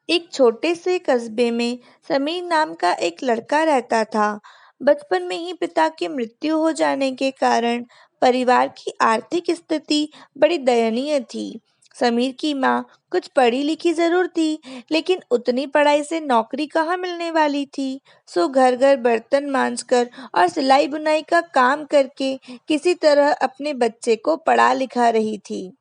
एक छोटे से कस्बे में समीर नाम का एक लड़का रहता था। बचपन में ही पिता की मृत्यु हो जाने के कारण परिवार की आर्थिक स्थिति बड़ी दयनीय थी। समीर की माँ कुछ पढ़ी लिखी जरूर थी, लेकिन उतनी पढ़ाई से नौकरी कहाँ मिलने वाली थी। सो घर घर बर्तन मांजकर और सिलाई बुनाई का काम करके किसी तरह अपने बच्चे को पढ़ा लिखा रही थी।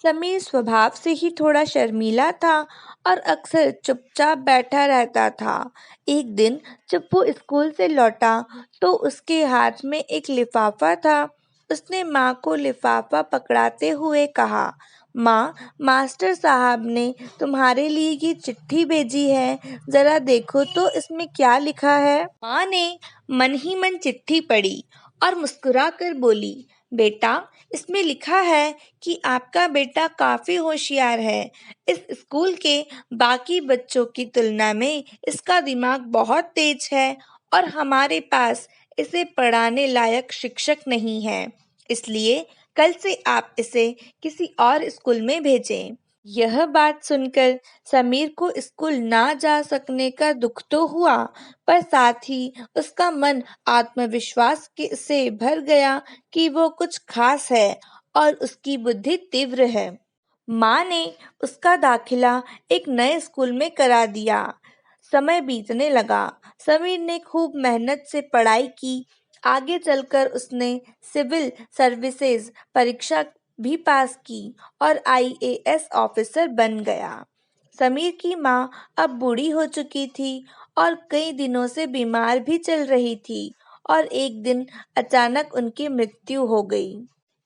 समीर स्वभाव से ही थोड़ा शर्मीला था और अक्सर चुपचाप बैठा रहता था। एक दिन जब वो स्कूल से लौटा तो उसके हाथ में एक लिफाफा था। उसने माँ को लिफाफा पकड़ाते हुए कहा, माँ, मास्टर साहब ने तुम्हारे लिए ये चिट्ठी भेजी है, जरा देखो तो इसमें क्या लिखा है। माँ ने मन ही मन चिट्ठी पढ़ी और मुस्कुरा कर बोली, बेटा, इसमें लिखा है कि आपका बेटा काफी होशियार है। इस स्कूल के बाकी बच्चों की तुलना में इसका दिमाग बहुत तेज है और हमारे पास इसे पढ़ाने लायक शिक्षक नहीं है। इसलिए कल से आप इसे किसी और स्कूल में भेजें। यह बात सुनकर समीर को स्कूल ना जा सकने का दुख तो हुआ, पर साथ ही उसका मन आत्मविश्वास से भर गया कि वो कुछ खास है और उसकी बुद्धि तीव्र है। माँ ने उसका दाखिला एक नए स्कूल में करा दिया। समय बीतने लगा। समीर ने खूब मेहनत से पढ़ाई की। आगे चलकर उसने सिविल सर्विसेज परीक्षा भी पास की और आईएएस ऑफिसर बन गया। समीर की माँ अब बूढ़ी हो चुकी थी और कई दिनों से बीमार भी चल रही थी और एक दिन अचानक उनकी मृत्यु हो गई।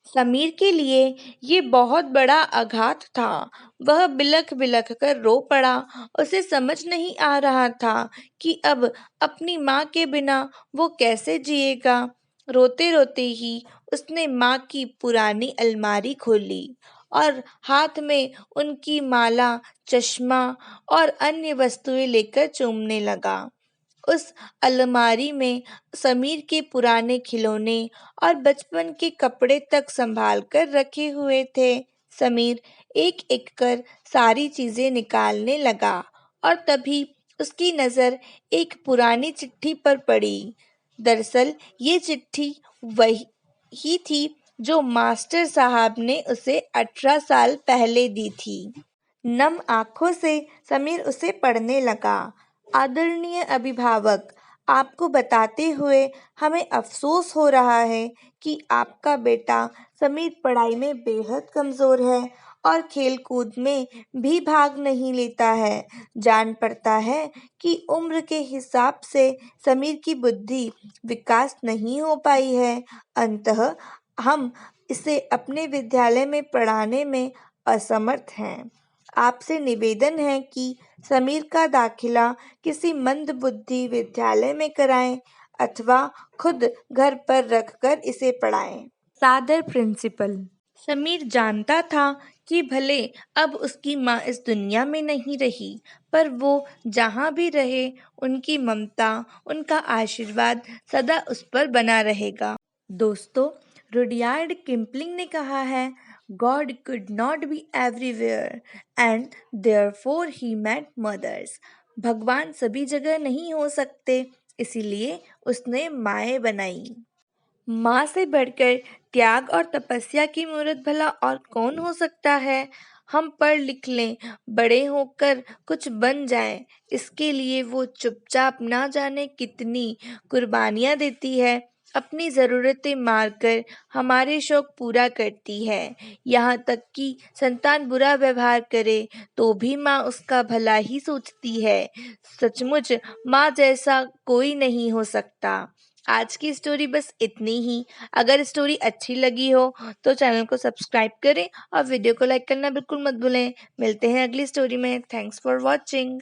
समीर के लिए ये बहुत बड़ा आघात था। वह बिलख बिलख कर रो पड़ा। उसे समझ नहीं आ रहा था कि अब अपनी माँ के बिना वो कैसे जिएगा। रोते रोते ही उसने माँ की पुरानी अलमारी खोली और हाथ में उनकी माला, चश्मा और अन्य वस्तुएं लेकर चूमने लगा। उस अलमारी में समीर के पुराने खिलौने और बचपन के कपड़े तक संभाल कर रखे हुए थे। समीर एक एक कर सारी चीजें निकालने लगा और तभी उसकी नजर एक पुरानी चिट्ठी पर पड़ी। दरअसल ये चिट्ठी वही ही थी जो मास्टर साहब ने उसे 18 साल पहले दी थी। नम आंखों से समीर उसे पढ़ने लगा। आदरणीय अभिभावक, आपको बताते हुए हमें अफसोस हो रहा है कि आपका बेटा समीर पढ़ाई में बेहद कमजोर है और खेल कूद में भी भाग नहीं लेता है। जान पड़ता है कि उम्र के हिसाब से समीर की बुद्धि विकास नहीं हो पाई है। अंततः हम इसे अपने विद्यालय में पढ़ाने में असमर्थ हैं। आपसे निवेदन है कि समीर का दाखिला किसी मंदबुद्धि विद्यालय में कराएं अथवा खुद घर पर रखकर इसे पढ़ाएं। सादर प्रिंसिपल। समीर जानता था कि भले अब उसकी माँ इस दुनिया में नहीं रही, पर वो जहाँ भी रहे उनकी ममता, उनका आशीर्वाद सदा उस पर बना रहेगा। दोस्तों, रुडयार्ड किपलिंग ने कहा है, God could not be everywhere and therefore he made mothers. भगवान सभी जगह नहीं हो सकते, इसीलिए उसने माएँ बनाई। माँ से बढ़कर त्याग और तपस्या की मूर्त भला और कौन हो सकता है। हम पढ़ लिख लें, बड़े होकर कुछ बन जाएं, इसके लिए वो चुपचाप ना जाने कितनी कुर्बानियाँ देती है। अपनी ज़रूरतें मारकर हमारे शौक पूरा करती है। यहाँ तक कि संतान बुरा व्यवहार करे तो भी माँ उसका भला ही सोचती है। सचमुच माँ जैसा कोई नहीं हो सकता। आज की स्टोरी बस इतनी ही। अगर स्टोरी अच्छी लगी हो तो चैनल को सब्सक्राइब करें और वीडियो को लाइक करना बिल्कुल मत भूलें। मिलते हैं अगली स्टोरी में। Thanks for watching.